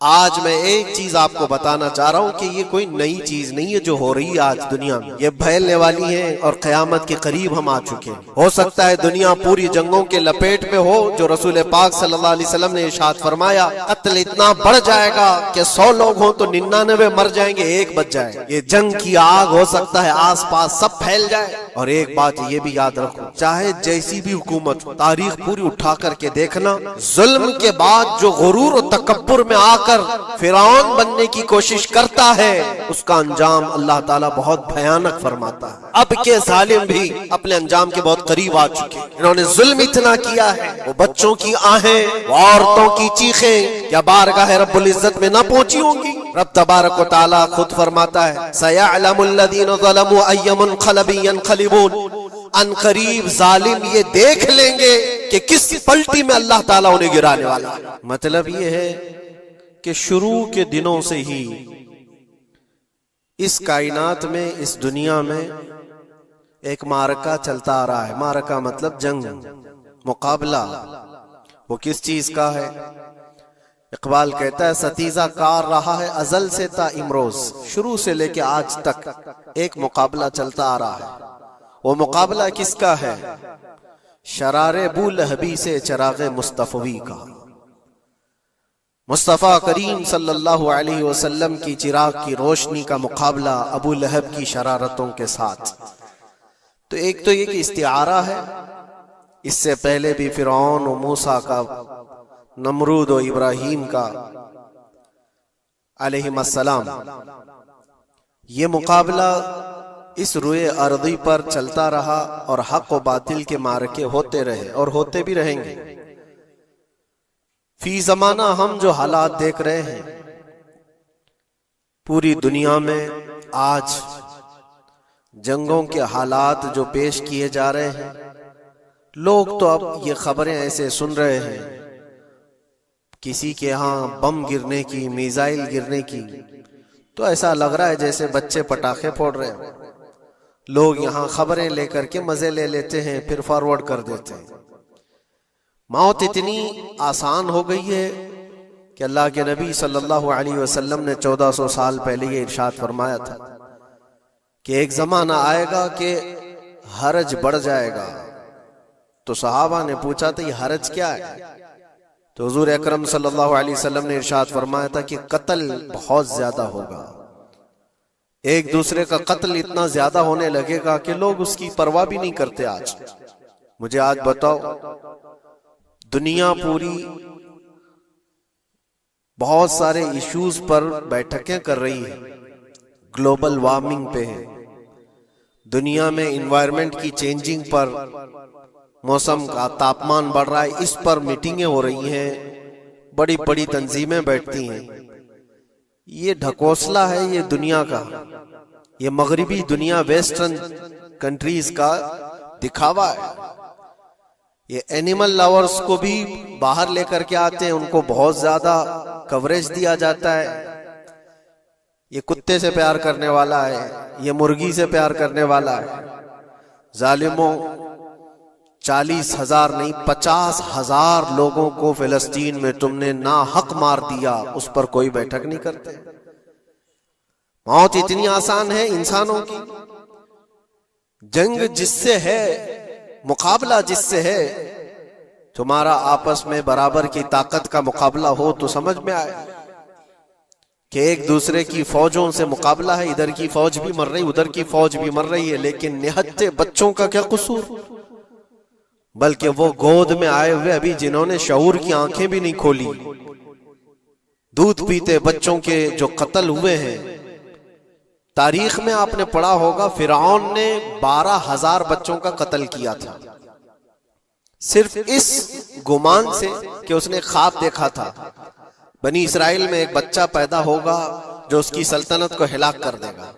आज मैं एक चीज आपको बताना चाह रहा हूं कि ये कोई नई चीज नहीं है जो हो रही है आज दुनिया में। ये फैलने वाली है और क़यामत के करीब हम आ चुके हैं। हो सकता है दुनिया पूरी जंगों के लपेट में हो, जो रसूल पाक सल्लल्लाहु अलैहि वसल्लम ने इरशाद फरमाया, कत्ल इतना बढ़ जाएगा कि 100 लोग हों तो 99 मर जाएंगे, एक बच जाए। ये जंग की आग हो सकता है आस पास सब फैल जाए। और एक बात ये भी याद रखो, चाहे जैसी भी हुकूमत हो, तारीख पूरी उठा करके देखना, जुल्म के बाद जो गुरूर और तकब्बुर में आकर फिरौन बनने की कोशिश करता है, उसका अंजाम अल्लाह ताला बहुत भयानक फरमाता है। अब के जालिम भी अपने अंजाम के बहुत करीब आ चुके हैं। इन्होंने जुल्म इतना किया है, वो बच्चों की आहें, वो औरतों की चीखें क्या बारगाह रब्बुल इज्जत में ना पहुंची होंगी। रब तबारक व तआला खुद फरमाता है, सयअलमुल लज़ीना ज़लमू अय्य मुनक़लिबिन यनक़लिबून, अनक़रीब जालिम ये देख लेंगे कि किस पलटी में अल्लाह ताला उन्हें गिराने वाला है। मतलब ये है कि शुरू के दिनों से ही इस कायनात में, इस दुनिया में एक मारका चलता आ रहा है। मारका मतलब जंग, मुकाबला। वो किस चीज का है? इकबाल कहता है, सतीजा कार रहा है अजल से ता इमरोज, शुरू से लेके आज तक एक मुकाबला चलता आ रहा है। वो मुकाबला किसका है? शरारे बू लहबी से चरागे मुस्तफवी का। मुस्तफ़ा करीम सल्लल्लाहु अलैहि वसल्लम की चिराग की रोशनी का मुकाबला अबू लहब की शरारतों के साथ। तो एक तो ये कि इस्तिआरा है, इससे पहले भी फिरौन और मूसा का, नमरूद और इब्राहिम का अलैहिस्सलाम, ये मुकाबला इस रुए अर्दी पर चलता रहा और हक और बातिल के मारके होते रहे और होते भी रहेंगे। फी जमाना हम जो हालात देख रहे हैं पूरी दुनिया में, आज जंगों के हालात जो पेश किए जा रहे हैं, लोग तो अब ये खबरें ऐसे सुन रहे हैं, किसी के यहाँ बम गिरने की, मिसाइल गिरने की, तो ऐसा लग रहा है जैसे बच्चे पटाखे फोड़ रहे हैं। लोग यहाँ खबरें लेकर के मजे ले लेते हैं, फिर फॉरवर्ड कर देते हैं। मौत इतनी आसान हो गई है कि अल्लाह के नबी सल्लल्लाहु अलैहि वसल्लम ने 1400 साल पहले ये इरशाद फरमाया था कि एक जमाना आएगा कि हरज बढ़ जाएगा। तो सहाबा ने पूछा था, ये हरज क्या है? तो हुजूर अकरम सल्लल्लाहु अलैहि वसल्लम ने इरशाद फरमाया था कि कत्ल बहुत ज्यादा होगा। एक दूसरे का कत्ल इतना ज्यादा होने लगेगा कि लोग उसकी परवाह भी नहीं करते। आज मुझे आज बताओ, दुनिया पूरी बहुत सारे इश्यूज पर बैठकें कर रही है, ग्लोबल वार्मिंग पे है, दुनिया में इन्वायरमेंट की चेंजिंग पर, मौसम का तापमान बढ़ रहा है, इस पर मीटिंगें हो रही हैं, बड़ी बड़ी तंजीमें बैठती हैं। ये ढकोसला है ये दुनिया का, ये मगरिबी दुनिया, वेस्टर्न कंट्रीज का दिखावा है। ये एनिमल लवर्स को भी बाहर लेकर के आते हैं, उनको बहुत ज्यादा कवरेज दिया जाता है। ये कुत्ते से प्यार करने वाला है, ये मुर्गी से प्यार करने वाला है। जालिमों, 40,000 नहीं 50,000 लोगों को फिलिस्तीन में तुमने ना हक मार दिया, उस पर कोई बैठक नहीं करते। मौत इतनी आसान है इंसानों की। जंग जिससे है, मुकाबला जिससे है, तुम्हारा आपस में बराबर की ताकत का मुकाबला हो तो समझ में आए कि एक दूसरे की फौजों से मुकाबला है। इधर की फौज भी मर रही, उधर की फौज भी मर रही है, लेकिन निहत्ते बच्चों का क्या कसूर? बल्कि वो गोद में आए हुए अभी जिन्होंने शऊर की आंखें भी नहीं खोली, दूध पीते बच्चों के जो कत्ल हुए हैं। तारीख में आपने पढ़ा होगा, फिरौन ने 12,000 बच्चों का कत्ल किया था, सिर्फ इस गुमान से कि उसने ख्वाब देखा था बनी इसराइल में एक बच्चा पैदा होगा जो उसकी सल्तनत को हिलाक कर देगा।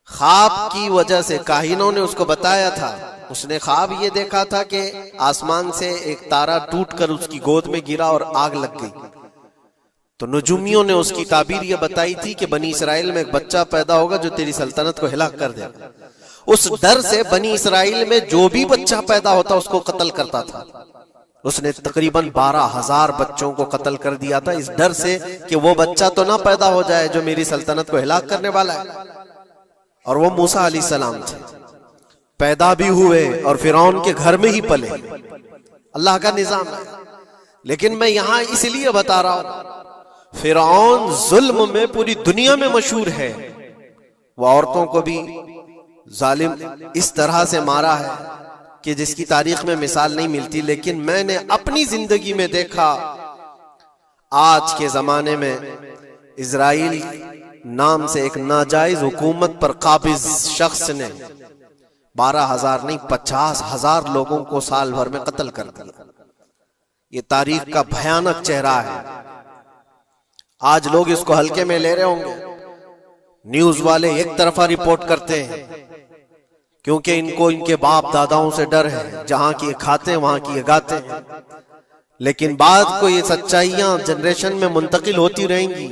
ख्वाब की वजह से काहिनों ने उसको बताया था, उसने ख्वाब ये देखा था कि आसमान से एक तारा टूटकर उसकी गोद में गिरा और आग लग गई। तो नजुमियों ने उसकी ताबीर ये बताई थी कि बनी इसराइल में एक बच्चा पैदा होगा जो तेरी सल्तनत को हिलाक कर देगा। उस डर से बनी इसराइल में जो भी बच्चा पैदा होता उसको कत्ल करता था। उसने तकरीबन 12,000 बच्चों को कत्ल कर दिया था, इस डर से कि वो बच्चा तो ना पैदा हो जाए जो मेरी सल्तनत को हिलाक करने वाला है। और वो मूसा अलैहिस्सलाम थे, पैदा भी हुए और फिरौन के घर में ही पले। अल्लाह का निजाम है। लेकिन मैं यहां इसलिए बता रहा हूं, फिरौन जुल्म में पूरी दुनिया में मशहूर है। वो औरतों को भी जालिम इस तरह से मारा है कि जिसकी तारीख में मिसाल नहीं मिलती। लेकिन मैंने अपनी जिंदगी में देखा, आज के जमाने में इजराइल नाम से एक नाजायज हुकूमत पर काबिज शख्स ने 12,000 नहीं 50,000 लोगों को साल भर में कत्ल कर दिया। ये तारीख का भयानक चेहरा है। आज लोग इसको हल्के में ले रहे होंगे, न्यूज वाले एक तरफा रिपोर्ट करते हैं क्योंकि इनको इनके बाप दादाओं से डर है, जहां की खाते हैं वहां की गाते हैं। लेकिन बाद को ये सच्चाइयां जनरेशन में मुंतकिल होती रहेंगी।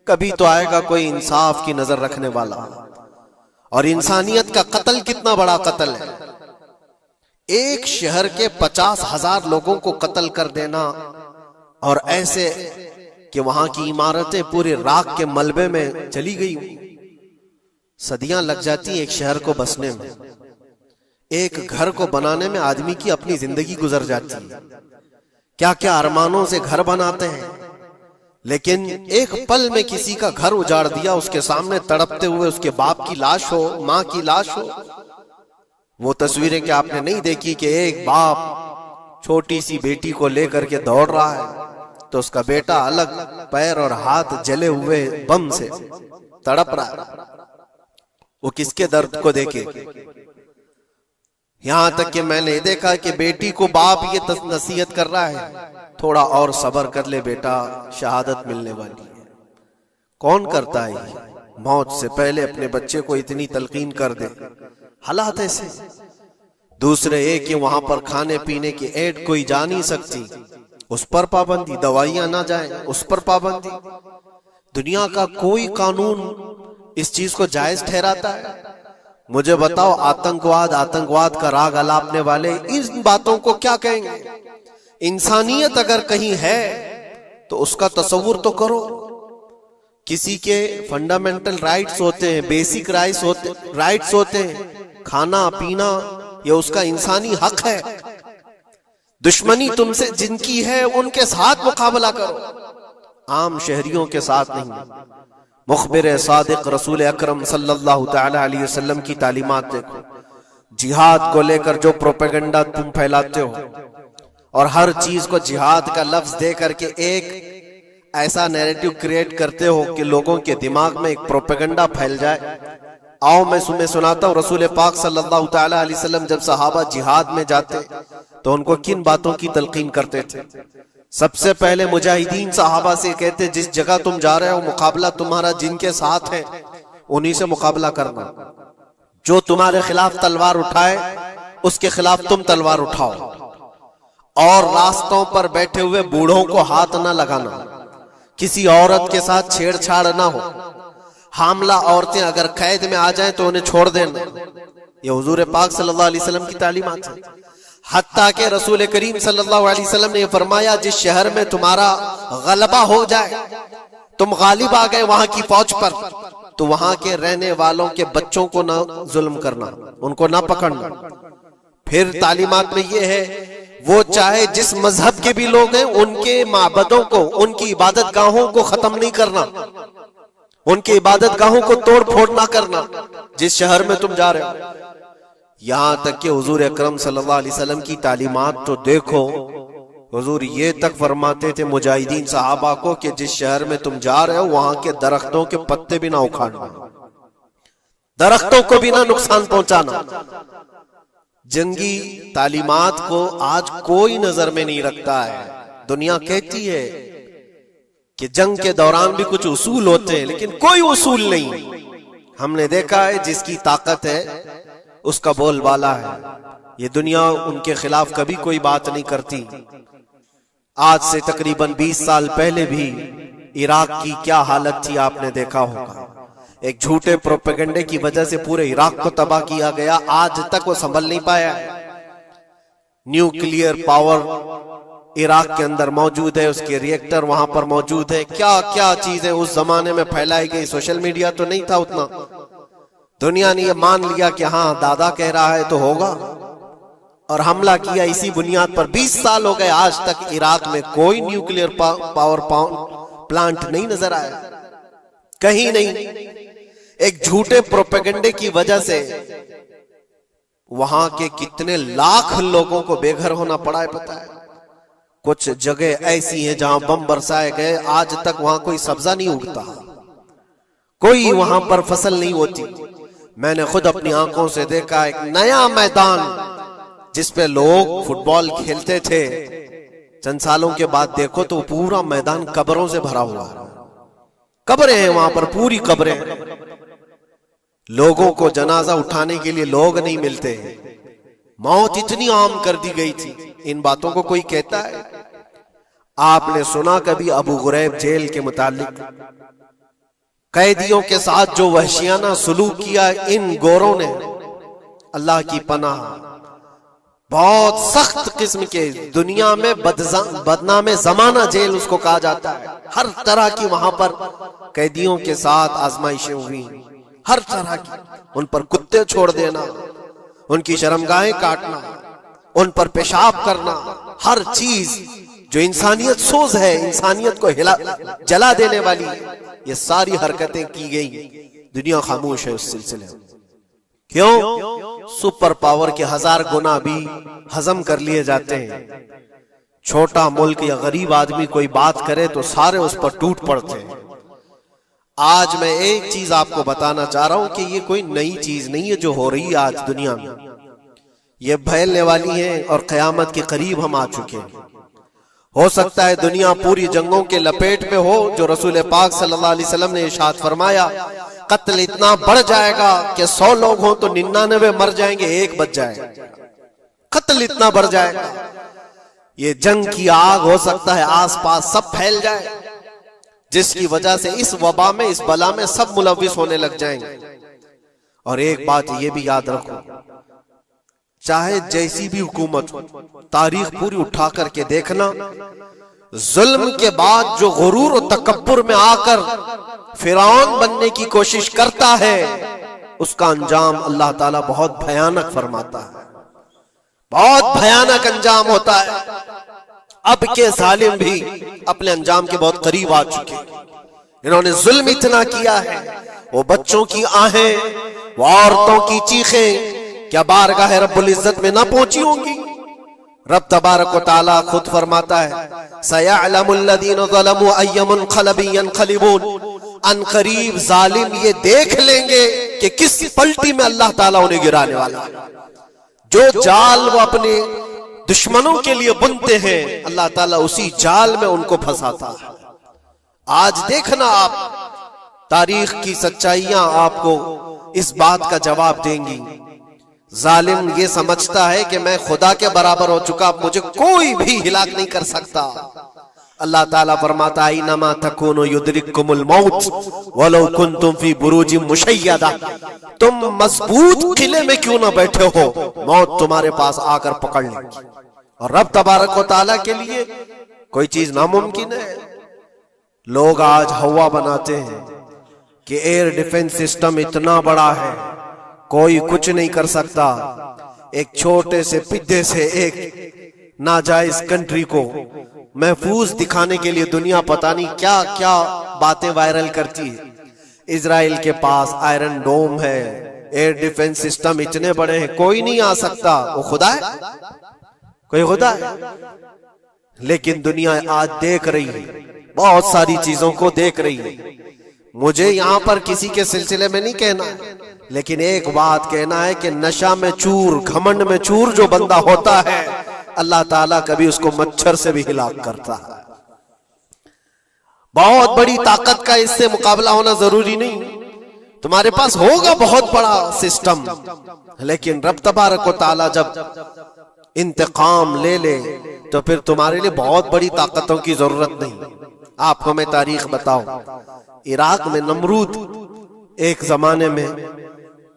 कभी तो आएगा कोई इंसाफ की नजर रखने वाला। और इंसानियत का कत्ल कितना बड़ा कत्ल है। एक शहर के 50,000 लोगों को कत्ल कर देना, और ऐसे कि वहां की इमारतें पूरे राख के मलबे में चली गई। सदियां लग जाती एक शहर को बसने में, एक घर को बनाने में आदमी की अपनी जिंदगी गुजर जाती है। क्या क्या अरमानों से घर बनाते हैं, लेकिन एक पल में किसी का घर उजाड़ दिया, उसके सामने तड़पते हुए उसके बाप की लाश हो, मां की लाश हो। वो तस्वीरें क्या आपने नहीं देखी कि एक बाप छोटी सी बेटी को लेकर के दौड़ रहा है तो उसका बेटा अलग पैर और हाथ जले हुए बम से तड़प रहा है। वो किसके दर्द को देखे। यहां तक कि मैंने देखा कि बेटी को बाप ये नसीहत कर रहा है, थोड़ा और सब्र कर ले बेटा, शहादत मिलने वाली है। कौन करता है मौत से पहले अपने बच्चे को इतनी तलकीन कर दे। हालात ऐसे। दूसरे एक कि वहां पर खाने पीने की ऐड कोई जा नहीं सकती, उस पर पाबंदी। दवाइयां ना जाए, उस पर पाबंदी। दुनिया का कोई कानून इस चीज को जायज ठहराता है? मुझे बताओ, आतंकवाद का राग अलापने वाले इन बातों को क्या कहेंगे? इंसानियत अगर कहीं है तो उसका तस्वुर तो करो। किसी के फंडामेंटल राइट्स होते हैं, बेसिक राइट्स होते हैं, खाना पीना, ये उसका इंसानी हक है। दुश्मनी तुमसे जिनकी है उनके साथ मुकाबला करो, आम शहरियों के साथ नहीं। मुखबिर सादिक रसूल अकरम सल्लल्लाहु तआला अलैहि वसल्लम की तालीमात देखो। जिहाद को लेकर जो प्रोपेगेंडा तुम फैलाते हो और हर चीज को जिहाद का लफ्ज दे करके एक ऐसा नैरेटिव क्रिएट करते हो कि लोगों के दिमाग में एक प्रोपेगेंडा फैल जाए। आओ मैं तुम्हें सुनाता हूँ, रसूल पाक सल्लल्लाहु तआला अलैहि वसल्लम जब सहाबा जिहाद में जाते तो उनको किन बातों की तलकीन करते थे। सबसे पहले मुजाहिदीन सहाबा से कहते, जिस जगह तुम जा रहे हो मुकाबला तुम्हारा जिनके साथ है उन्हीं से मुकाबला करना। जो तुम्हारे खिलाफ तलवार उठाए उसके खिलाफ तुम तलवार उठाओ। और रास्तों पर बैठे हुए बूढ़ों को हाथ ना लगाना, किसी औरत के साथ छेड़छाड़ ना हो। हामला औरतें अगर कैद में आ जाएं तो उन्हें छोड़ देना। ये हुजूर पाक सल्लल्लाहु अलैहि वसल्लम की तालीमात है। हत्ता के रसूल करीम सल्लल्लाहु अलैहि वसल्लम ने फरमाया, जिस शहर में तुम्हारा गलबा हो जाए, तुम गालिब आ गए वहां की फौज पर, तो वहां के रहने वालों के बच्चों को ना जुल्म करना, उनको ना पकड़ना। फिर तालीमात में ये है, वो चाहे जिस मजहब के भी लोग हैं उनके माबदों को, उनकी इबादत गाहों को खत्म नहीं करना, उनकी इबादत गाहों को तोड़ फोड़ ना करना जिस शहर में तुम जा रहे हो। यहां तक कि हुजूर अकरम सल्लल्लाहु अलैहि वसल्लम की तालीमात तो देखो, हुजूर ये तक फरमाते थे मुजाहिदीन सहाबा को कि जिस शहर में तुम जा रहे हो वहां के दरख्तों के पत्ते भी ना उखाड़ना, दरख्तों को भी ना नुकसान पहुंचाना। जंगी तालीमात को आज कोई नजर में नहीं रखता है। दुनिया कहती है कि जंग के दौरान भी कुछ उसूल होते हैं, लेकिन कोई उसूल नहीं। हमने देखा है जिसकी ताकत है उसका बोलबाला है। ये दुनिया उनके खिलाफ कभी कोई बात नहीं करती। आज से तकरीबन 20 साल पहले भी इराक की क्या हालत थी आपने देखा होगा। एक झूठे प्रोपेगेंडे की वजह से पूरे इराक को तबाह किया गया। आज तक वो संभल नहीं पाया है। न्यूक्लियर पावर इराक के अंदर मौजूद है, उसके रिएक्टर वहां पर मौजूद है। क्या क्या चीजें उस जमाने में फैलाई गई। सोशल मीडिया तो नहीं था उतना, दुनिया ने ये मान लिया कि हाँ दादा कह रहा है तो होगा, और हमला किया इसी बुनियाद पर। 20 साल हो गए, आज तक इराक में कोई न्यूक्लियर पावर प्लांट नहीं नजर आया, कहीं नहीं। एक झूठे प्रोपेगेंडे की वजह से वहां के कितने लाख लोगों को बेघर होना पड़ा है पता है। कुछ जगह ऐसी हैं जहां बम बरसाए गए, आज तक वहां कोई सब्जा नहीं उगता, कोई वहां पर फसल नहीं होती। मैंने खुद अपनी आंखों से देखा एक नया मैदान जिसपे लोग फुटबॉल खेलते थे, चंद सालों के बाद देखो तो पूरा मैदान कब्रों से भरा हुआ है। कब्रें हैं वहां पर, पूरी कब्रें। लोगों को जनाजा उठाने के लिए लोग नहीं मिलते। मौत इतनी आम कर दी गई थी। इन बातों को कोई कहता है? आपने सुना कभी अबू गुरैब जेल के मुतालिक? कैदियों के साथ जो वहशियाना सुलूक किया इन गोरों ने, अल्लाह की पनाह, बहुत सख्त किस्म के, दुनिया में बदनामे जमाना जेल उसको कहा जाता है। हर तरह की वहां पर कैदियों के साथ आजमाइशें हुई, हर तरह की। उन पर कुत्ते छोड़ देना, उनकी शर्मगाहें काटना, उन पर पेशाब करना, हर चीज जो इंसानियत सोज है, इंसानियत को जला देने वाली, ये सारी हरकतें की गई। दुनिया खामोश है उस सिलसिले में। क्यों? सुपर पावर के 1000 गुना भी हजम कर लिए जाते हैं। छोटा मुल्क या गरीब आदमी कोई बात करे तो सारे उस पर टूट पड़ते हैं। आज मैं एक चीज आपको बताना चाह रहा हूं कि ये कोई नई चीज नहीं है जो हो रही है आज दुनिया में, ये फैलने वाली है और कयामत के करीब हम आ चुके हैं। हो सकता है दुनिया पूरी जंगों के लपेट में हो, जो रसूल पाक सल्लल्लाहु अलैहि वसल्लम ने इरशाद फरमाया, कत्ल इतना बढ़ जाएगा कि 100 लोग हों तो 99 मर जाएंगे, एक बच जाएगा। कत्ल इतना बढ़ जाएगा, ये जंग की आग हो सकता है आसपास सब फैल जाए, जिसकी वजह से इस वबा में, इस बला में सब मुलविस होने लग जाएंगे। और एक बात ये भी याद रखो, चाहे जैसी भी हुकूमत हो, तारीख पूरी उठा करके देखना, जुल्म के बाद जो गुरूर और तकब्बुर में आकर फिरौन बनने की कोशिश करता है, उसका अंजाम अल्लाह ताला बहुत भयानक फरमाता है, बहुत भयानक अंजाम होता है। अब के जालिम भी अपने अंजाम के बहुत करीब आ चुके हैं। इन्होंने जुल्म इतना किया है, वो बच्चों की आहें, वो औरतों की चीखें क्या बारगाह रब्बुल इज्जत में ना पहुंची होंगी? रब तबारक व तआला खुद फरमाता है, सयअलमुल लदीन ज़लमू अय्य मुनक़लबिन यनक़लिबून, अनक़रीब जालिम ये देख लेंगे कि किस पलटी में अल्लाह ताला उन्हें गिराने वाला है। जो जाल वो अपने दुश्मनों के लिए बुनते हैं, अल्लाह ताला उसी जाल में उनको फंसाता है। आज देखना आप, तारीख की सच्चाइयां आपको इस बात का जवाब देंगी। जालिम ये समझता है कि मैं खुदा के बराबर हो चुका, मुझे कोई भी हिलाक नहीं कर सकता। अल्लाह ताला फरमाता है, इन्नमा तकूनु युद्रिकुमुल मौत वलौ कुंतुम फी बुरूजिम मुशय्यदा, तुम मजबूत किले में क्यों ना बैठे हो, मौत तुम्हारे पास आकर पकड़ लेगी। और रब तबारक व तआला के लिए कोई चीज नामुमकिन है। लोग आज हवा बनाते हैं कि एयर डिफेंस सिस्टम इतना बड़ा है, कोई कुछ नहीं कर सकता। एक छोटे से पिद्दे से एक नाजायज कंट्री को महफूज दिखाने के लिए दुनिया पता नहीं क्या क्या बातें वायरल करती है। इजराइल के पास आयरन डोम है, एयर डिफेंस सिस्टम इतने बड़े हैं, कोई नहीं आ सकता। वो खुदा है? कोई खुदा है? लेकिन दुनिया आज देख रही है, बहुत सारी चीजों को देख रही है। मुझे यहां पर किसी के सिलसिले में नहीं कहना, लेकिन एक बात कहना है कि नशा में चूर, घमंड में चूर जो बंदा होता है, अल्लाह ताला कभी उसको मच्छर से भी हिलाक करता है। बहुत बड़ी ताकत का इससे मुकाबला होना जरूरी नहीं, तुम्हारे पास होगा बहुत बड़ा सिस्टम, लेकिन रब तबारक व तआला जब इंतकाम ले ले तो फिर तुम्हारे लिए बहुत बड़ी ताकतों की जरूरत नहीं। आपको मैं तारीख बताऊं, इराक में नमरूद एक जमाने में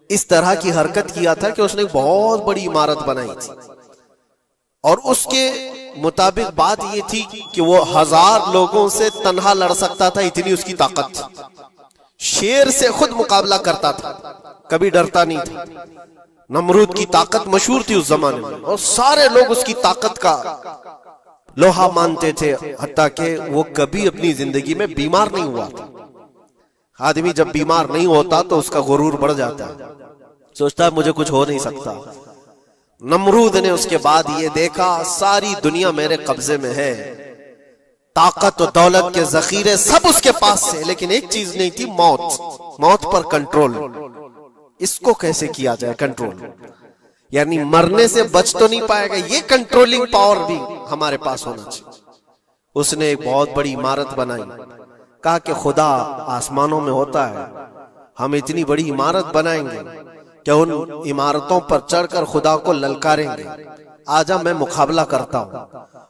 इस तरह की हरकत किया था कि उसने बहुत बड़ी इमारत बनाई थी। और उसके मुताबिक बात ये थी कि वो 1000 लोगों से तन्हा लड़ सकता था, इतनी उसकी ताकत थी। शेर से खुद मुकाबला करता था, कभी डरता नहीं था। नमरूद की ताकत मशहूर थी उस जमाने में और सारे लोग उसकी ताकत का लोहा मानते थे, हत्ता कि वो कभी अपनी जिंदगी में बीमार नहीं हुआ था। आदमी जब बीमार नहीं होता तो उसका गुरूर बढ़ जाता है, सोचता है मुझे कुछ हो नहीं सकता। नमरूद ने उसके बाद ये देखा सारी दुनिया मेरे कब्जे में है, ताकत और दौलत के जखीरे सब उसके पास से, लेकिन एक चीज नहीं थी, मौत। मौत पर कंट्रोल। इसको कैसे किया जाए कंट्रोल, यानी मरने से बच तो नहीं पाएगा, ये कंट्रोलिंग पावर भी हमारे पास होना चाहिए। उसने एक बहुत बड़ी इमारत बनाई, कहा कि खुदा आसमानों में होता है, हम इतनी बड़ी इमारत बनाएंगे कि उन इमारतों पर चढ़कर खुदा को ललकारेंगे, आजा मैं मुकाबला करता हूं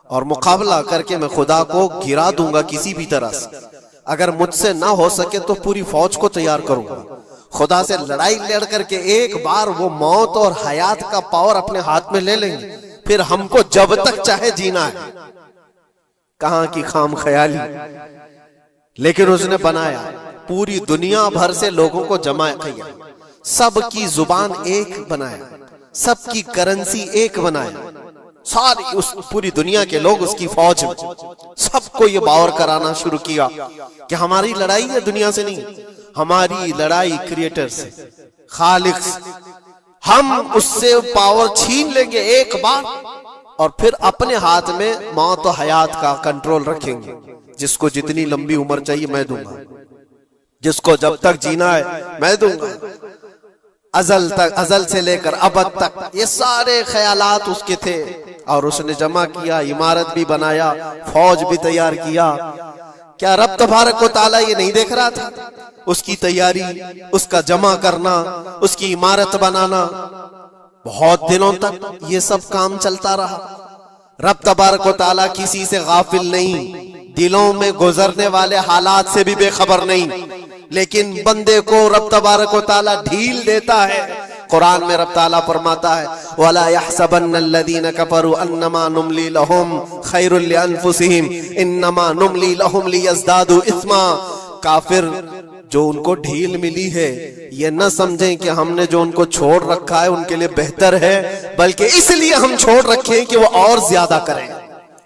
और मुकाबला करके मैं खुदा को गिरा दूंगा किसी भी तरह से। अगर मुझसे ना हो सके तो पूरी फौज को तैयार करूंगा। खुदा से लड़ाई लड़ करके एक बार वो मौत और हयात का पावर अपने हाथ में ले लेंगे, फिर हमको जब तक चाहे जीना है। कहां की खाम ख्याली, लेकिन उसने बनाया, पूरी दुनिया भर से लोगों को जमा किया, सबकी जुबान एक बनाया, सबकी करेंसी एक बनाया, सारी उस पूरी दुनिया के लोग उसकी फौज में। सबको ये बावर कराना शुरू किया कि हमारी लड़ाई है दुनिया से नहीं, हमारी लड़ाई क्रिएटर से, खालिक से। हम उससे पावर छीन लेंगे एक बार और फिर अपने हाथ में मौत और हयात का कंट्रोल रखेंगे। जिसको जितनी लंबी उम्र चाहिए मैं दूंगा, जिसको जब तक जीना है मैं दूंगा, अजल तक, अजल से लेकर अबद तक। ये सारे ख्यालात उसके थे और उसने जमा किया, इमारत भी बनाया, फौज भी तैयार किया। क्या रब तबारक व तआला ये नहीं देख रहा था? उसकी तैयारी, उसका जमा करना, उसकी इमारत बनाना, बहुत दिनों तक ये सब काम चलता रहा। रब तबारक व तआला किसी से गाफिल नहीं, दिलों में गुजरने वाले हालात से भी बेखबर नहीं, लेकिन बंदे को रब तबारक व तआला ढील देता है। कुरान में रब ताला फरमाता है, वला यहसबन्नल्लज़ीना कफरू अन्नमा नुमली लहुम खैरुल लिअन्फुसिहिम इन्नमा नुमली लहुम लियज़दादू इस्मा। काफिर जो उनको ढील मिली है, ये न समझें कि हमने जो उनको छोड़ रखा है उनके लिए बेहतर है, बल्कि इसलिए हम छोड़ रखे हैं कि वो और ज्यादा करें,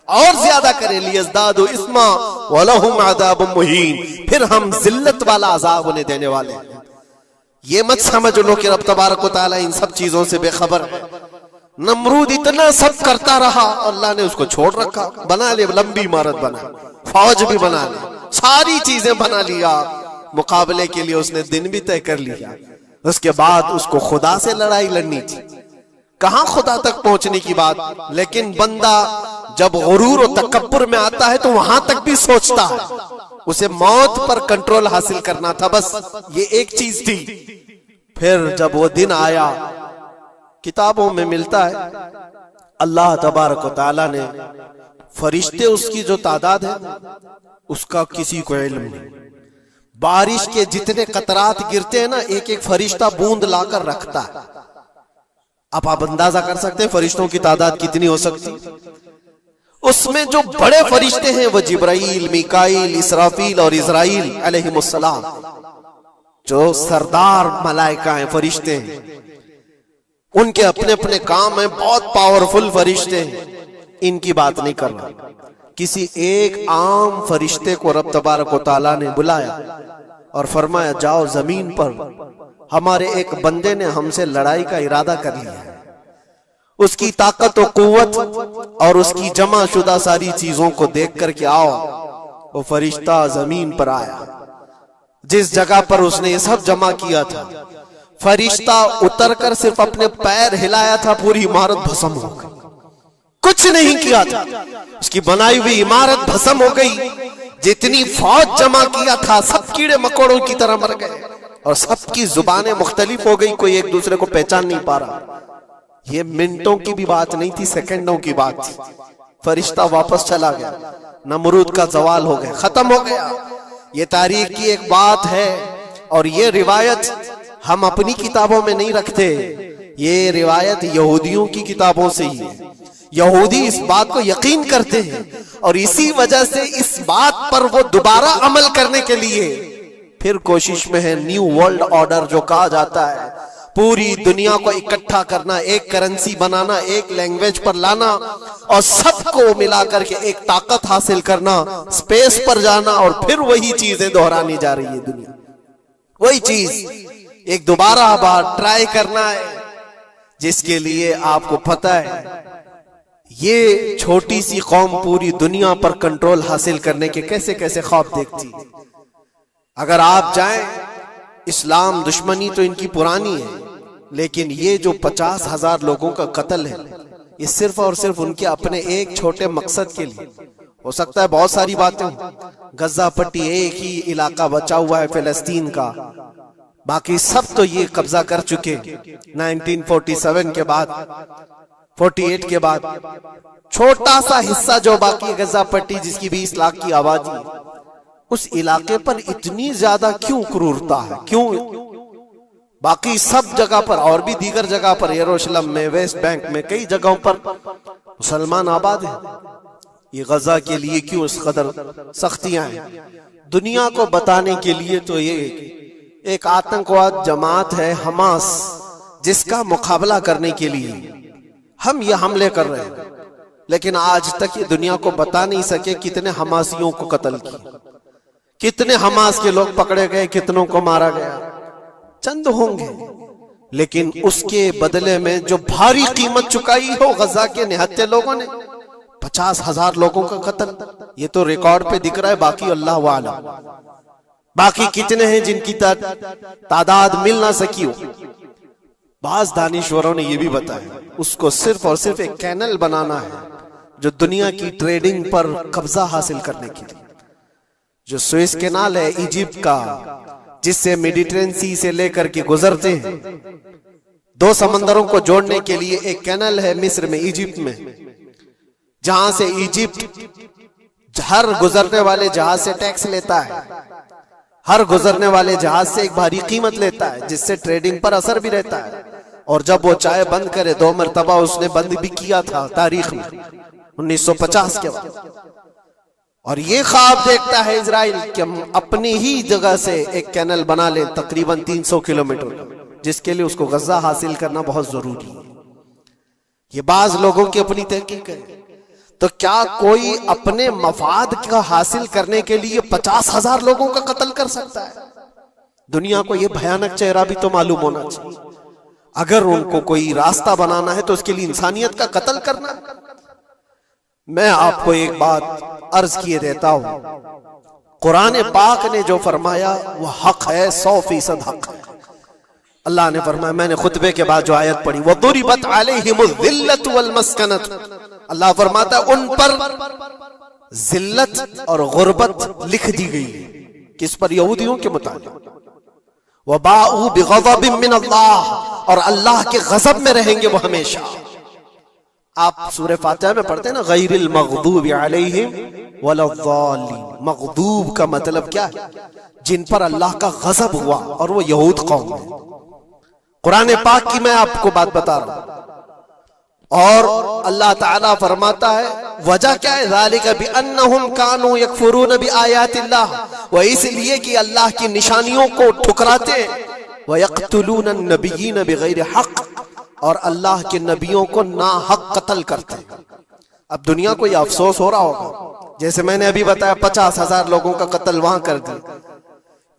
और ज्यादा करें। लियज़दादू इस्मा वलहुम अज़ाबुम मुहीन, फिर हम जिल्लत वाला अजाब उन्हें देने वाले हैं। ये मत समझ लो कि रब तबारक व तआला इन सब चीजों से बेखबर है। नमरूद इतना सब करता रहा, अल्लाह ने उसको छोड़ रखा। बना ले, लंबी इमारत बना, फौज भी बना ली, सारी चीजें बना लिया। मुकाबले के लिए उसने दिन भी तय कर लिया। उसके बाद उसको खुदा से लड़ाई लड़नी थी, कहां खुदा तक पहुंचने की बात। लेकिन बंदा जब गुरूर और तकब्बुर में आता है तो वहां तक भी सोचता है, उसे मौत पर कंट्रोल हासिल करना था, बस ये एक चीज थी। फिर जब वो दिन आया, किताबों में मिलता है अल्लाह तबारक व तआला ने फरिश्ते, उसकी जो तादाद है उसका किसी को इल्म नहीं। बारिश के जितने कतरात गिरते हैं ना, एक एक फरिश्ता बूंद लाकर रखता है। अब आप अंदाजा कर सकते हैं फरिश्तों की तादाद कितनी हो सकती है। उसमें जो बड़े फरिश्ते हैं वो जिब्राइल, मीकाईल, इसराफील और इज़राइल अलैहिमुस्सलाम, जो सरदार मलाइका हैं, फरिश्ते हैं, उनके अपने अपने काम हैं, बहुत पावरफुल फरिश्ते हैं। इनकी बात नहीं कर रहा, किसी एक आम फरिश्ते को रब तबारक व तआला ने बुलाया और फरमाया, जाओ जमीन पर, हमारे एक बंदे ने हमसे लड़ाई का इरादा कर लिया है। उसकी ताकत और कुव्वत और उसकी जमा शुदा सारी चीजों को देख करके आओ। वो फरिश्ता जमीन पर आया, जिस जगह पर उसने ये सब जमा किया था। फरिश्ता उतरकर सिर्फ अपने पैर हिलाया था, पूरी इमारत भस्म हो गई। कुछ नहीं किया था, उसकी बनाई हुई इमारत भस्म हो गई। जितनी फौज जमा किया था सब कीड़े मकोड़ों की तरह मर गए और सबकी जुबानें मुख्तलिफ हो गई, कोई एक दूसरे को पहचान नहीं पा रहा। ये मिनटों की भी बात नहीं थी, सेकंडों की बात थी। फरिश्ता वापस चला गया, नमरूद का जवाल हो गया, खत्म हो गया। ये तारीख की एक बात है और ये रिवायत हम अपनी किताबों में नहीं रखते, ये रिवायत यहूदियों की किताबों से ही है। यहूदी इस बात को यकीन करते हैं और इसी वजह से इस बात पर वो दोबारा अमल करने के लिए फिर कोशिश में है। न्यू वर्ल्ड ऑर्डर जो कहा जाता है, पूरी दुनिया को इकट्ठा करना, एक करेंसी बनाना, एक लैंग्वेज पर लाना और सबको मिलाकर के एक ताकत हासिल करना, स्पेस पर जाना और फिर वही चीजें दोहरानी जा रही है दुनिया। वही चीज एक दोबारा बार ट्राई करना है, जिसके लिए आपको पता है ये छोटी सी कौम पूरी दुनिया पर कंट्रोल हासिल करने के कैसे कैसे ख्वाब देखती है। अगर आप जाएं, इस्लाम दुश्मनी तो इनकी पुरानी है, लेकिन ये जो 50,000 लोगों का कत्ल है, ये सिर्फ और सिर्फ उनके अपने एक छोटे मकसद के लिए। हो सकता है बहुत सारी बातें हों, गजा पट्टी एक ही इलाका बचा हुआ है फिलिस्तीन का, बाकी सब तो ये कब्जा कर चुके 1947 के बाद, 48 के बाद। छोटा सा हिस्सा जो बाकी गजा पट्टी, जिसकी 20 लाख की आबादी, उस इलाके पर इतनी ज्यादा क्यों क्रूरता है? क्यों? बाकी सब जगह पर और भी दीगर जगह पर, यरूशलेम में, वेस्ट बैंक में, कई जगहों पर मुसलमान आबाद हैं। ये गजा के लिए क्यों इस कदर सख्तियां हैं? दुनिया को बताने के लिए तो ये एक आतंकवाद जमात है हमास, जिसका मुकाबला करने के लिए हम ये हमले कर रहे हैं, लेकिन आज तक ये दुनिया को बता नहीं सके कितने हमासियों को कत्ल किया, कितने हमास के लोग पकड़े गए, कितनों को मारा गया। चंद होंगे, लेकिन उसके बदले में जो भारी कीमत चुकाई हो गजा के निहत्थे लोगों ने, 50,000 लोगों का कत्ल, ये तो रिकॉर्ड पे दिख रहा है। बाकी अल्लाह वाला, बाकी कितने हैं जिनकी तादाद मिल ना सकी हो। बाज दानिश्वरों ने यह भी बताया, उसको सिर्फ और सिर्फ एक कैनल बनाना है जो दुनिया की ट्रेडिंग पर कब्जा हासिल करने के लिए। जो सुएज कैनाल है इजिप्ट का, जिससे मेडिटेरेनियन सी से लेकर के गुजरते हैं, 2 समंदरों को जोड़ने के लिए एक कैनल है मिस्र में, इजिप्ट में, जहां से इजिप्ट हर गुजरने वाले जहाज से टैक्स लेता है, हर गुजरने वाले जहाज से एक भारी कीमत लेता है, जिससे ट्रेडिंग पर असर भी रहता है। और जब वो चाहे बंद करे, 2 मरतबा उसने बंद भी किया था तारीख में, 1950 के बाद। और ये ख्वाब देखता है इजराइल कि हम अपनी ही जगह से एक कैनल बना लें तकरीबन 300 किलोमीटर, जिसके लिए उसको गजा हासिल करना बहुत जरूरी है। ये बाज लोगों की अपनी तहकीक है। तो क्या कोई अपने मफाद का हासिल करने के लिए 50,000 लोगों का कत्ल कर सकता है? दुनिया को यह भयानक चेहरा भी तो मालूम होना चाहिए। अगर उनको कोई रास्ता बनाना है तो उसके लिए इंसानियत का कत्ल करना। मैं आपको एक बात अर्ज किए देता हूं, कुरान पाक ने जो फरमाया वो हक है, 100% हक है। अल्लाह ने फरमाया, मैंने खुतबे के बाद जो आयत पढ़ी, वदुरिबत अलैहिमुल ज़िल्लतु वल मस्कनत, अल्लाह फरमाता है उन पर जिल्लत और गुर्बत लिख दी गई है। किस पर? यहूदियों के मुताबिक। वबाउ बिग़ज़बिन मिन अल्लाह, और अल्लाह के गज़ब में रहेंगे वो हमेशा। आप सूरह फातिहा में पढ़ते हैं ना, गैरिल मग़दूबि अलैहिम वलद्दालिन। मग़दूब का मतलब क्या है? जिन पर अल्लाह का गज़ब हुआ, और वो यहूद कौम है। कुरान पाक की मैं आपको बात बता रहा हूं। और अल्लाह ताला फरमाता है वजह क्या है? ज़ालिका बिअन्नहुम कानू यकफुरून बिआयातिल्लाह, वह इसलिए कि अल्लाह की निशानियों को ठुकराते हैं, व यक़्तुलून अन्नबिय्यीन बिग़ैरि हक़, और अल्लाह के नबियों को ना हक कत्ल करते हैं। अब दुनिया को यह अफसोस हो रहा होगा, जैसे मैंने अभी बताया 50,000 लोगों का कत्ल वहां कर दिया,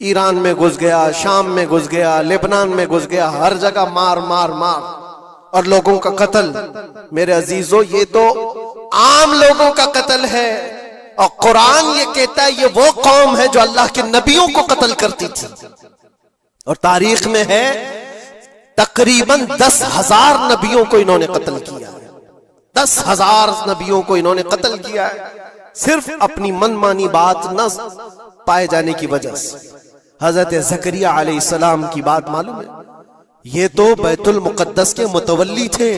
ईरान में घुस गया, शाम में घुस गया, लेबनान में घुस गया, हर जगह मार मार मार और लोगों का कत्ल। मेरे अजीजों, ये तो आम लोगों का कत्ल है, और कुरान ये कहता है ये वो कौम है जो अल्लाह के नबियों को कत्ल करती थी। और तारीख में है तकरीबन 10,000 नबियों को इन्होंने कत्ल किया है। 10,000 नबियों को इन्होंने कत्ल किया है, सिर्फ अपनी मनमानी बात न पाए जाने की वजह से। हजरत ज़करिया अलैहिस्सलाम की बात मालूम है? ये तो बैतुल मुक़द्दस के मुतवल्ली थे।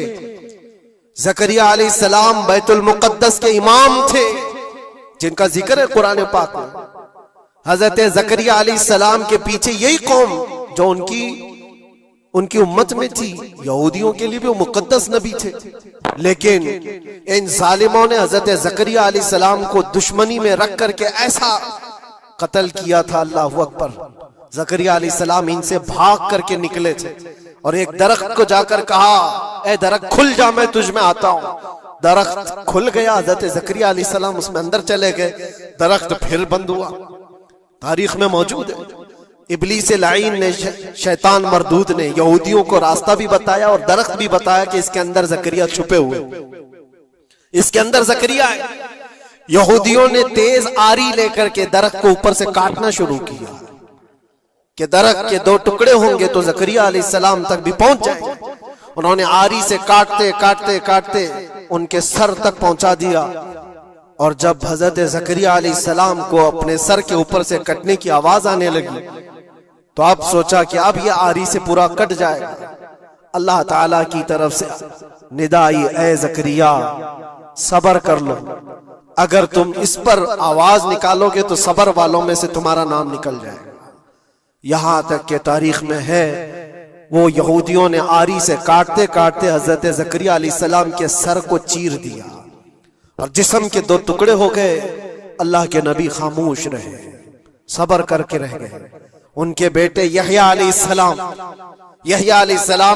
ज़करिया अलैहिस्सलाम बैतुल मुक़द्दस के इमाम थे, जिनका जिक्र है कुरान पाक में। हजरत ज़करिया अलैहिस्सलाम के पीछे यही कौम जो उनकी उम्मत में थी, यहूदियों के लिए भी वो मुक़द्दस नबी थे। लेकिन इन जालिमों ने हजरत ज़करिया अलैहिस्सलाम को दुश्मनी में रख करके ऐसा कत्ल किया था। अल्लाहु अकबर। ज़करिया अलैहिस्सलाम इनसे भाग करके निकले थे और एक दरख्त को जाकर कहा, ए दरख्त खुल जा, मैं तुझ में आता हूं। दरख्त खुल गया, हजरत ज़करिया अलैहिस्सलाम उसमें अंदर चले गए, दरख्त फिर बंद हुआ। तारीख में मौजूद है, इब्लीस लाइन ने, शैतान मरदूद ने यहूदियों को रास्ता भी बताया और दरख्त भी बताया कि इसके अंदर ज़करिया छुपे हुए, इसके अंदर ज़करिया है। यहूदियों ने तेज आरी लेकर के दरख्त को ऊपर से काटना शुरू किया कि दरख्त के दो टुकड़े होंगे तो ज़करिया अलैहिस्सलाम तक भी पहुंच जाएंगे। उन्होंने आरी से काटते काटते काटते उनके सर तक पहुंचा दिया। और जब हजरत ज़करिया अलैहिस्सलाम को अपने सर के ऊपर से कटने की आवाज आने लगी तो अब सोचा कि अब यह आरी से पूरा कट जाएगा। अल्लाह ताला की तरफ से निदा आई, ए ज़करिया सबर कर लो, अगर तुम इस पर आवाज निकालोगे तो सबर वालों में से तुम्हारा नाम निकल जाएगा। यहां तक के तारीख में है वो यहूदियों ने आरी से काटते काटते हजरत ज़करिया अलैहिस्सलाम के सर को चीर दिया और जिस्म के दो टुकड़े हो गए। अल्लाह के नबी खामोश रहे, सबर करके रह गए। उनके बेटे यहया अलैहिस्सलाम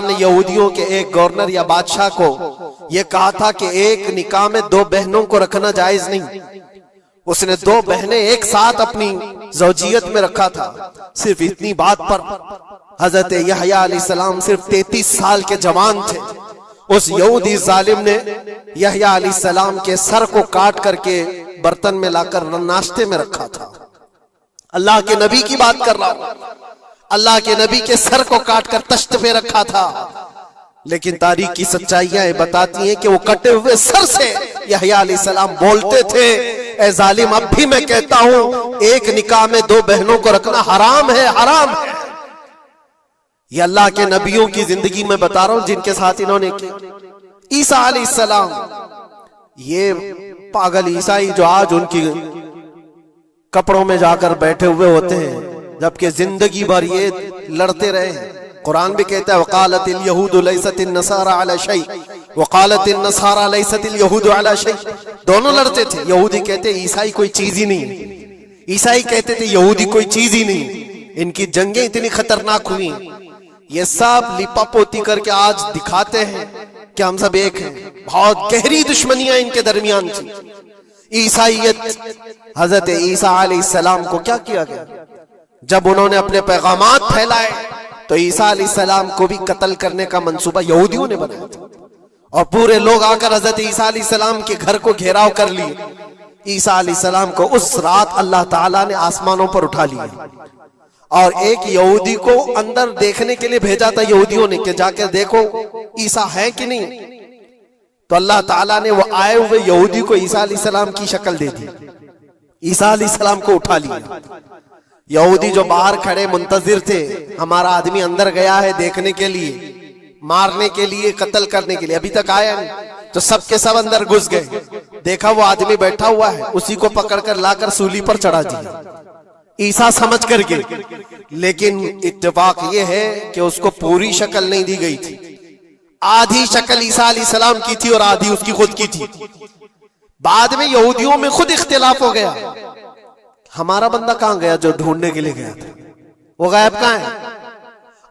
ने यहूदियों के एक गवर्नर या बादशाह को यह कहा था कि एक निकाह में दो बहनों को रखना जायज नहीं। उसने दो बहनें एक साथ अपनी ज़ौजियत में रखा था। सिर्फ इतनी बात पर हजरत यहया अलैहिस्सलाम सिर्फ 33 साल के जवान थे। उस यहूदी जालिम ने यहया अलैहिस्सलाम के सर को काट करके बर्तन में लाकर नाश्ते में रखा था। अल्लाह के नबी की बात कर रहा हूं, अल्लाह के नबी के सर को काट कर तश्त पे रखा था। लेकिन तारीख की सच्चाइयां बताती हैं कि वो कटे हुए सर से यहया अलैहिस्सलाम बोलते थे, ए जालिम अब भी मैं कहता हूं एक निकाह में दो बहनों को रखना हराम है, हराम है। ये अल्लाह के नबियों की जिंदगी में बता रहा हूं जिनके साथ इन्होंने किया। ईसा अलैहिस्सलाम, ये पागल ईसाई जो आज उनकी कपड़ों में जाकर बैठे हुए होते हैं, जबकि जिंदगी भर ये लड़ते रहे हैं। कुरान भी कहता है वकालतिल यहूदु लैसतिन नसारा अला शै वकालतिन नसारा लैसतिल यहूदु अला शै। दोनों लड़ते थे। यहूदी कहते ईसाई कोई चीज ही नहीं, ईसाई कहते थे यहूदी कोई चीज ही नहीं। इनकी जंगें इतनी खतरनाक हुई, ये सब लिपापोती करके आज दिखाते हैं कि हम सब एक हैं। बहुत गहरी दुश्मनियां इनके दरमियान थी। ईसाइयत, हजरत ईसा अलैहिस्सलाम को क्या किया गया? जब उन्होंने अपने पैगामात फैलाए तो ईसा अलैहिस्सलाम को भी कत्ल करने का मंसूबा यहूदियों ने बनाया था और पूरे लोग आकर हजरत ईसा अलैहिस्सलाम के घर को घेराव कर लिए। ईसा अलैहिस्सलाम को उस रात अल्लाह ताला ने आसमानों पर उठा लिया और एक यहूदी को अंदर देखने के लिए भेजा था यहूदियों ने कि जाकर देखो ईसा है कि नहीं। तो अल्लाह ताला ने वो आए हुए यहूदी को ईसा अलैहिस्सलाम की शक्ल दे दी, ईसा अलैहिस्सलाम को उठा लिया। यहूदी जो बाहर खड़े मुंतजिर थे, हमारा आदमी अंदर गया है देखने के लिए, मारने के लिए, कत्ल करने के लिए, अभी तक आया नहीं। तो सब के सब अंदर घुस गए, देखा वो आदमी बैठा हुआ है, उसी को पकड़कर लाकर सूली पर चढ़ा दिया ईसा समझ करके। लेकिन इत्तेफाक ये है कि उसको पूरी शक्ल नहीं दी गई थी। आधी शक्ल ईसा अलैहिस्सलाम की थी और आधी उसकी खुद की थी। बाद में यहूदियों में खुद इख्तिलाफ हो गया, हमारा बंदा कहां गया जो ढूंढने के लिए गया था, वो गायब कहां है?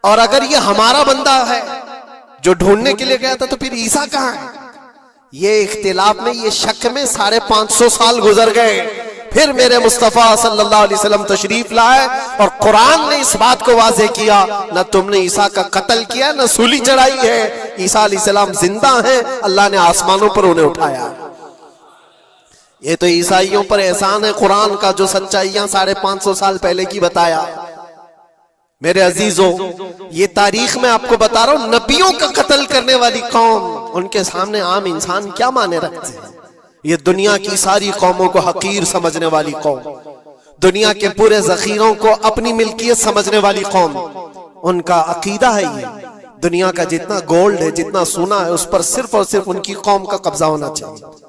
और अगर ये हमारा बंदा है जो ढूंढने के लिए गया था तो फिर ईसा कहां है? ये इख्तिलाफ में, ये शक में 550 साल गुजर गए। फिर मेरे मुस्तफा सल्लल्लाहु अलैहि वसल्लम तशरीफ लाए और कुरान ने इस बात को वाज़ेह किया, न तुमने ईसा का कत्ल किया न सूली चढ़ाई है। ईसा अलैहिस्सलाम जिंदा हैं, अल्लाह ने आसमानों पर उन्हें उठाया। ये तो ईसाइयों पर एहसान है कुरान का, जो सच्चाइयां 550 साल पहले की बताया। मेरे अजीजों, ये तारीख में आपको बता रहा हूं, नबियों का कत्ल करने वाली कौम, उनके सामने आम इंसान क्या माने रखते हैं। ये दुनिया की सारी कौमों को हकीर समझने वाली कौम, दुनिया के पूरे जखीरों को अपनी मिल्कियत समझने वाली कौम, उनका अकीदा है ये दुनिया का जितना गोल्ड है, जितना सोना है, उस पर सिर्फ और सिर्फ उनकी कौम का कब्जा होना चाहिए।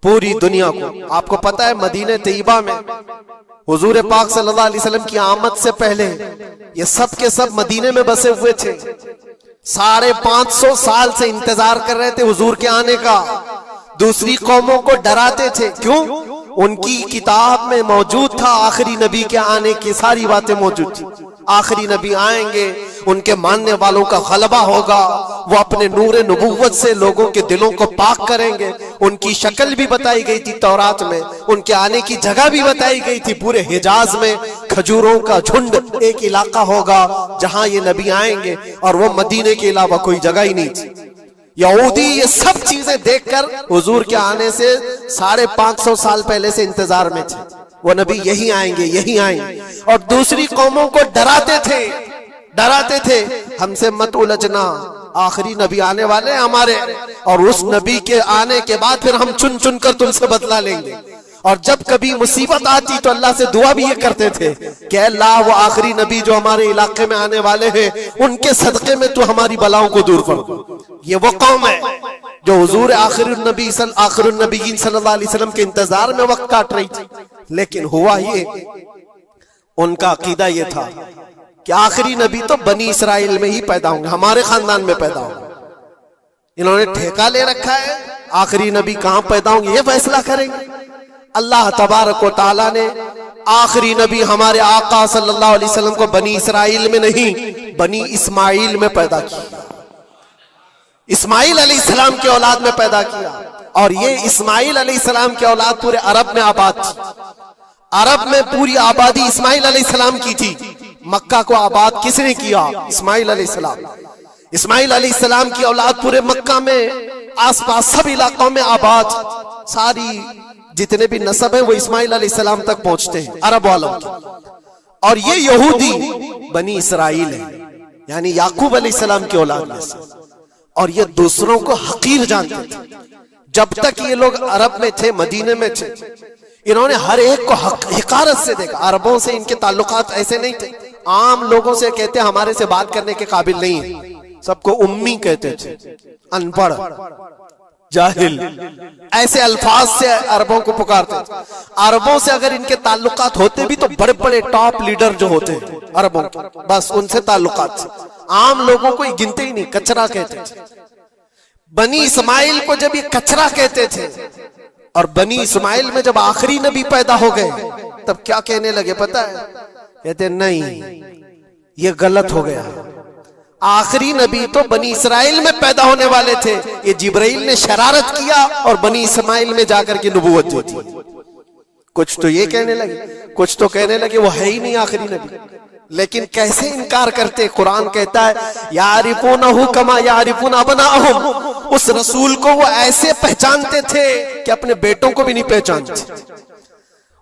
पूरी दुनिया को, आपको पता है मदीने तैयबा में हुजूर पाक सल्लल्लाहु अलैहि वसल्लम की आमद से पहले ये सब के सब मदीने में बसे हुए थे। 550 साल से इंतजार कर रहे थे हुजूर के आने का। दूसरी कौमों को डराते थे, क्यों? उनकी किताब में मौजूद था आखिरी नबी के आने की सारी बातें मौजूद थी। आखिरी नबी आएंगे, उनके मानने वालों का गलबा होगा, वो अपने नूरे नबूवत से लोगों के दिलों को पाक करेंगे। उनकी शक्ल भी बताई गई थी तौरात में, उनके आने की जगह भी बताई गई थी। पूरे हिजाज में खजूरों का झुंड एक इलाका होगा जहां ये नबी आएंगे, और वो मदीने के अलावा कोई जगह ही नहीं थी। यहूदी ये सब चीजें देखकर हुजूर के आने से 550 साल पहले से इंतजार में थे, वो नबी यही आएंगे, यही आएंगे। और दूसरी कौमों को डराते थे, हमसे मत उलझना, आखिरी नबी आने वाले हैं हमारे, और उस नबी के आने के बाद फिर हम चुन चुन कर तुमसे बदला लेंगे। और जब कभी मुसीबत आती तो अल्लाह से दुआ भी ये करते थे कि अल्लाह वो आखिरी नबी जो हमारे इलाके में आने वाले हैं, उनके सदके में तू हमारी बलाओं को दूर कर। ये वो कौम है जो हुजूर आखिरुन नबीयीन सल्लल्लाहु अलैहि वसल्लम के इंतजार में वक्त काट रही थी। लेकिन हुआ ये, उनका अकीदा ये था कि आखिरी नबी तो बनी इसराइल में ही पैदा होंगे, हमारे खानदान में पैदा होंगे। इन्होंने ठेका ले रखा है आखिरी नबी कहां पैदा होंगे ये फैसला करेंगे। अल्लाह तबारक व तआला ने आखिरी नबी हमारे आका सल्लल्लाहु अलैहि वसल्लम को बनी इसराइल में नहीं, बनी इस्माइल में पैदा किया। इस्माइल अलैहिस्सलाम की औलाद में पैदा किया। और ये इस्माइल अलैहिस्सलाम की औलाद पूरे अरब में आबाद थी। अरब में पूरी आबादी इस्माइल अलैहिस्सलाम की थी। मक्का को आबाद किसने किया? इस्माइल अलैहिस्सलाम। इस्माइल अलैहिस्सलाम की औलाद पूरे मक्का में, आसपास सब इलाकों में आबाद, सारी जितने भी नस्ब है वो इस्माइल अलैहिस्सलाम तक पहुंचते हैं, अरब वालों की। और ये यहूदी बनी इसराइल है, यानी याकूब अलैहिस्सलाम की औलाद में से। और ये दूसरों को हकीर जानते थे। जब तक ये लोग अरब में थे, मदीने में थे, इन्होंने हर एक को हिकारत से देखा। अरबों से इनके ताल्लुकात ऐसे नहीं थे, आम लोगों से कहते हमारे से बात करने के काबिल नहीं है, सबको उम्मी कहते थे, अनपढ़, जाहिल, ऐसे अल्फाज से अरबों को पुकारते थे। अरबों से अगर इनके ताल्लुकात होते भी तो बड़े बड़े टॉप लीडर जो होते हैं अरबों के, बस उनसे ताल्लुकात थे। आम लोगों को गिनते ही नहीं, कचरा कहते थे। बनी इस्माइल को जब ये कचरा कहते थे, और बनी इस्माइल में जब आखिरी नबी पैदा हो गए तब क्या कहने लगे पता है? कहते नहीं, ये गलत हो गया। आखिरी नबी तो बनी इसराइल में पैदा होने वाले थे, ये जिब्राइल ने शरारत किया और बनी इस्माइल में जाकर के नबूवत दी थी। कुछ तो ये कहने लगे, कुछ तो कहने लगे वो है ही नहीं आखिरी नबी। लेकिन कैसे इनकार करते? कुरान कहता है यारिफूनहु कमा यारिफून अबनाअहुम, उस रसूल को वो ऐसे पहचानते थे कि अपने बेटों को भी नहीं पहचानते।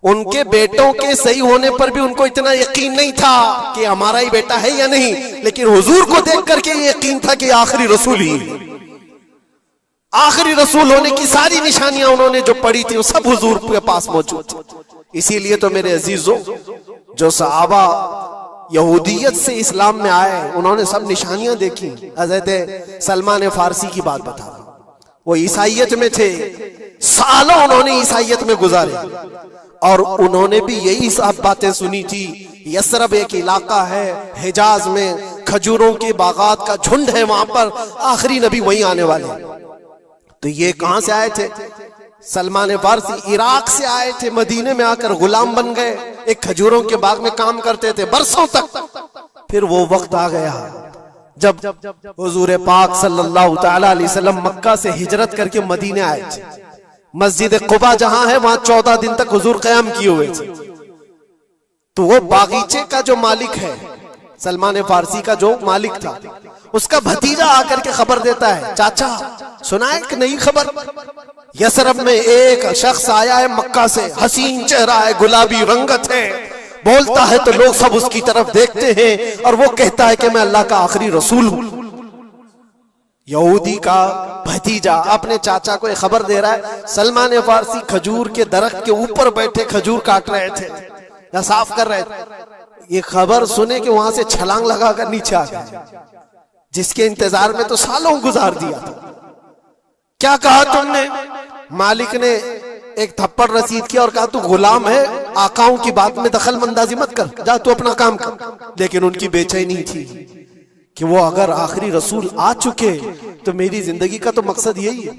उनके बेटों के सही होने पर भी उनको इतना यकीन नहीं था कि हमारा ही बेटा है या नहीं, लेकिन हुजूर को देख करके ये यकीन था कि आखिरी रसूल ही, आखिरी रसूल होने की सारी निशानियां उन्होंने जो पढ़ी थी वो सब हुजूर के पास मौजूद थी। इसीलिए तो मेरे अजीजों, जो सहाबा यहूदियत से इस्लाम में आए, उन्होंने सब निशानियां देखी। हजरत सलमान फारसी की बात बता, वो ईसाइयत में थे, सालों उन्होंने ईसाइयत में गुजारे, और उन्होंने भी यही सब बातें सुनी थी। यसरब एक इलाका है हिजाज में, खजूरों के बागात का झुंड है, वहां पर आखिरी नबी वहीं आने वाले। तो ये कहां से आए थे? सलमान फारसी इराक से आए थे, मदीने में आकर गुलाम बन गए, एक खजूरों के बाग में काम करते थे बरसों तक। फिर वो वक्त आ गया जब हुजूर पाक सल्लल्लाहु तआला अलैहि वसल्लम मक्का से हिजरत करके मदीने आए थे। मस्जिद कुबा जहां है वहां 14 दिन तक हुजूर क़याम किए हुए थे। तो वो बागीचे का जो मालिक है, सलमान फारसी का जो मालिक था, उसका भतीजा आकर के खबर देता है, चाचा सुना है कि नई खबर, यसरब में एक शख्स आया है मक्का से, हसीन चेहरा है, गुलाबी रंगत है, बोलता है तो लोग सब उसकी तरफ देखते हैं, और वो कहता है कि मैं अल्लाह का आखिरी रसूल हूं। यहूदी का भतीजा अपने चाचा को एक खबर दे रहा है। सलमान फारसी खजूर के दरख्त के ऊपर बैठे खजूर काट रहे थे या साफ कर रहे थे। ये खबर सुने कि वहां से छलांग लगाकर नीचे आ गए, जिसके इंतजार में तो सालों गुजार दिया था। क्या कहा तुमने? मालिक ने एक थप्पड़ रसीद किया और कहा तू गुलाम है, आकाओं की बात में दखल अंदाजी मत कर, जा तू अपना काम कर। लेकिन उनकी बेचैनी थी कि वो अगर आखिरी रसूल आ चुके तो मेरी जिंदगी का तो मकसद यही है।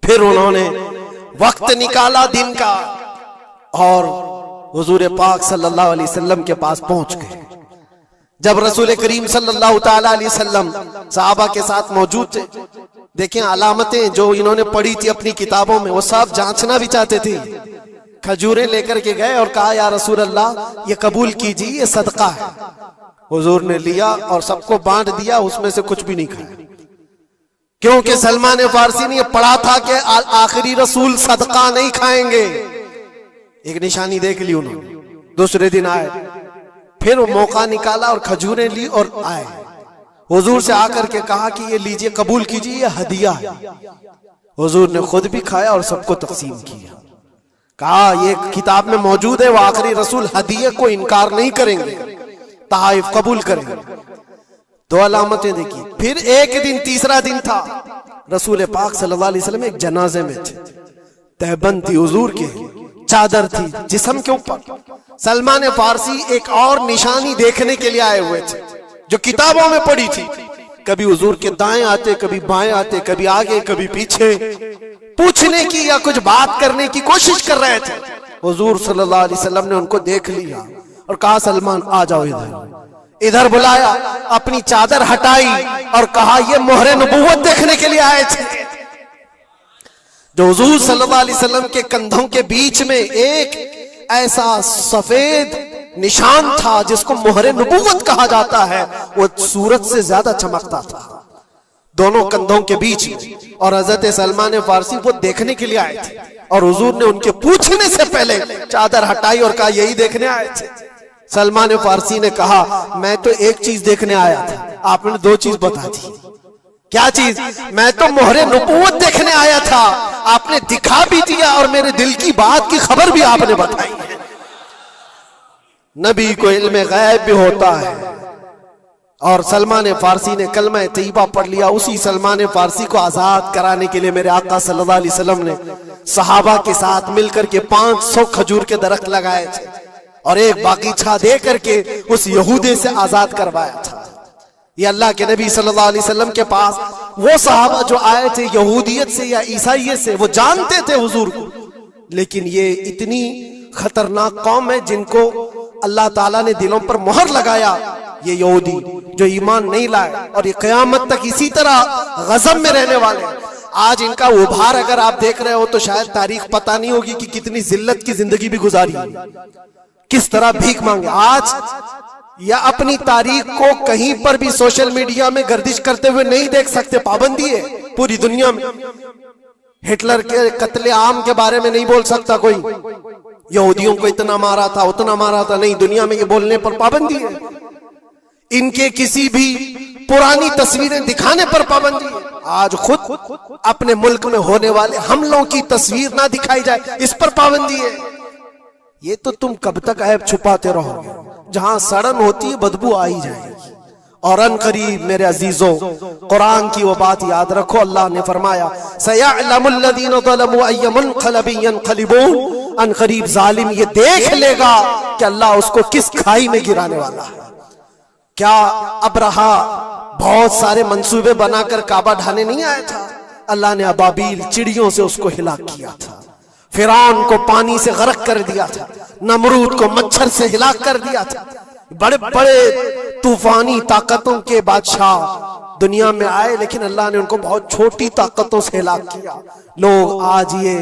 फिर उन्होंने वक्त निकाला दिन का और हुजूर पाक सल्लल्लाहु अलैहि वसल्लम के पास पहुंच गए। जब रसूल करीम सल्लल्लाहु ताला अलैहि वसल्लम सहाबा के साथ मौजूद थे, देखें अलामतें जो इन्होंने पढ़ी थी अपनी किताबों में, वो सब जांचना भी चाहते थे। खजूरें लेकर के गए और कहा या रसूल अल्लाह ये कबूल कीजिए, ये सदका है। हुजूर ने लिया और सबको बांट दिया, उसमें से कुछ भी नहीं खाया, क्योंकि सलमान फारसी ने पढ़ा था कि आखिरी रसूल सदका नहीं खाएंगे। एक निशानी देख ली उन्होंने। दूसरे दिन आए, फिर वो मौका निकाला और खजूरें ली और आए। हुजूर से आकर के कहा कि ये लीजिए, कबूल कीजिए, ये हदिया है। हुजूर ने खुद भी खाया और सबको तकसीम किया। कहा ये किताब में मौजूद है, वो आखिरी रसूल हदिये को इनकार नहीं करेंगे, तहाइफ कबूल करेंगे। दो अलामतें देखी। फिर एक दिन, तीसरा दिन था, रसूल पाक सल्लल्लाहु अलैहि वसल्लम एक जनाजे में थे। तहबंद थी हुजूर के, चादर थी जिस्म के ऊपर। सलमान फारसी एक और निशानी देखने के लिए आए हुए थे जो किताबों में पढ़ी थी। कभी हुजूर के दाएं आते, कभी बाएं आते, कभी आगे कभी पीछे, पूछने की या कुछ बात करने की कोशिश कर रहे थे। हुजूर सल्लल्लाहु अलैहि वसल्लम ने उनको देख लिया और कहा सलमान आ जाओ इधर। इधर बुलाया, अपनी चादर हटाई और कहा ये मोहरे नबूवत देखने के लिए आए थे। जो हुजूर सल्लल्लाहु अलैहि वसल्लम के कंधों के बीच में एक ऐसा सफेद निशान था जिसको मोहरे नबूवत कहा जाता है, वो सूरज से ज्यादा चमकता था दोनों कंधों के बीच में। और हजरत सलमान फारसी वो देखने के लिए आए थे और हुजूर ने उनके पूछने से पहले चादर हटाई और कहा यही देखने आए थे। सलमान फारसी ने कहा मैं तो एक चीज देखने आया था, आपने दो चीज बता दी। क्या चीज? मैं तो मोहरे नबूवत देखने आया था, आपने दिखा भी दिया और मेरे दिल की बात की खबर भी आपने बताई। नबी को इल्म गैब भी होता है। और सलमान फारसी ने कलमा तैयबा पढ़ लिया। उसी सलमान फारसी को आजाद कराने के लिए मेरे आका सल्लल्लाहु अलैहि वसल्लम ने सहाबा के साथ मिलकर के 500 खजूर के दरख्त लगाए थे और एक बागीचा दे करके उस यहूदी से आजाद करवाया था। ये अल्लाह के नबी सल्लल्लाहु अलैहि वसल्लम के पास वो सहाबा जो आए थे यहूदियत से या ईसाइयत से, वो जानते थे हुजूर को, लेकिन ये इतनी खतरनाक कौम है जिनको अल्लाह ताला ने दिलों पर मोहर लगाया। ये यहूदी जो ईमान नहीं लाए और ये क़यामत तक इसी तरह गज़ब में रहने वाले। आज इनका उभार अगर आप देख रहे हो तो शायद तारीख पता नहीं होगी कि कितनी जिल्लत की जिंदगी भी गुजारी, किस तरह भीख मांगे। आज या अपनी तारीख को कहीं पर भी सोशल मीडिया में गर्दिश करते हुए नहीं देख सकते, पाबंदी है पूरी दुनिया में। हिटलर के कत्ले आम के बारे में नहीं बोल सकता कोई, यहूदियों को इतना मारा था उतना मारा था, नहीं, दुनिया में ये बोलने पर पाबंदी है। इनके किसी भी पुरानी तस्वीरें दिखाने पर पाबंदी है। आज खुद अपने मुल्क में होने वाले हमलों की तस्वीर ना दिखाई जाए, इस पर पाबंदी है। ये तो तुम कब तक ऐब छुपाते रहोगे? जहां सड़न होती है बदबू आ ही जाएगी। और अनकरीब मेरे अजीजों, कुरान की वो बात याद रखो, अल्लाह ने फरमाया सयअलमुल्लज़ीना ज़लमू अय्य मुनक़लबिन यनक़लिबून, अनकरीब जालिम ये देख लेगा कि अल्लाह उसको किस खाई में गिराने वाला है। क्या अबरहा बहुत सारे मंसूबे बनाकर काबा ढाने नहीं आया था? अल्लाह ने अबाबील चिड़ियों से उसको हिलाक किया था, फिरौन को पानी से गर्क कर दिया था, नमरूद को मच्छर से हिलाक कर दिया था। बड़े बड़े तूफानी ताकतों के बादशाह दुनिया में आए, लेकिन अल्लाह ने उनको बहुत छोटी ताकतों से हिलाक किया। लोग आज ये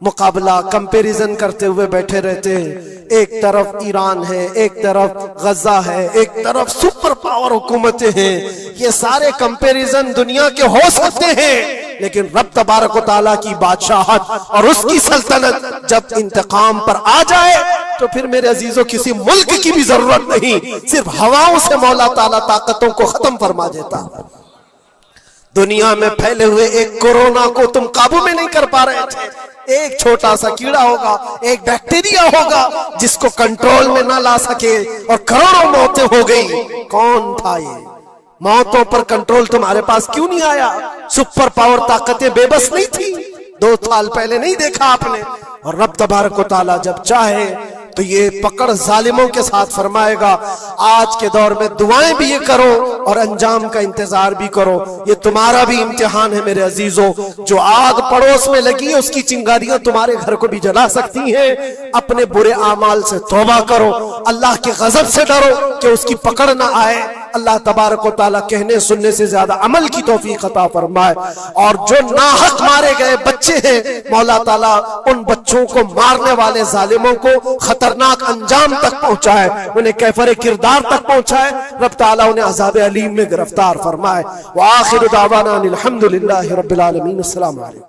मुकाबला कंपैरिजन करते हुए बैठे रहते हैं। एक तरफ ईरान है, एक तरफ गजा है, एक तरफ सुपर पावर हुकूमतें हैं। ये सारे कंपैरिजन दुनिया के हो सकते हैं, लेकिन रब तबारक व तआला की बादशाहत और उसकी सल्तनत जब इंतकाम पर आ जाए तो फिर मेरे अजीजों किसी मुल्क की भी जरूरत नहीं, सिर्फ हवाओं से मौला ताला ताकतों को खत्म फरमा देता। दुनिया में फैले हुए एक कोरोना को तुम काबू में नहीं कर पा रहे थे। एक छोटा सा कीड़ा होगा, एक बैक्टीरिया होगा जिसको कंट्रोल में ना ला सके और करोड़ों मौतें हो गई। कौन था ये? मौतों पर कंट्रोल तुम्हारे पास क्यों नहीं आया? सुपर पावर ताकतें बेबस नहीं थी? 2 साल पहले नहीं देखा आपने? और रब तबारक व तआला जब चाहे तो ये पकड़ जालिमों के साथ फरमाएगा। आज के दौर में दुआएं भी ये करो और अंजाम का इंतजार भी करो। ये तुम्हारा भी इम्तिहान है मेरे अजीजों। जो आग पड़ोस में लगी है उसकी चिंगारियां तुम्हारे घर को भी जला सकती हैं। अपने बुरे आमाल से तौबा करो, अल्लाह के गजब से डरो कि उसकी पकड़ ना आए। अल्लाह तबारक व तआला कहने सुनने से ज्यादा अमल की तौफीक अता फरमाए। और जो नाहक मारे गए बच्चे हैं, मौला ताला उन बच्चों को मारने वाले जालिमों को खतरनाक अंजाम तक पहुंचाए, उन्हें कैफर किरदार तक पहुंचाए। रब ताला उन्हें अज़ाब अलीम में गिरफ्तार फरमाए। व आखिर दावाना अनिल हम्दुलिल्लाहि रब्बिल आलमीन। अस्सलामु अलैकुम।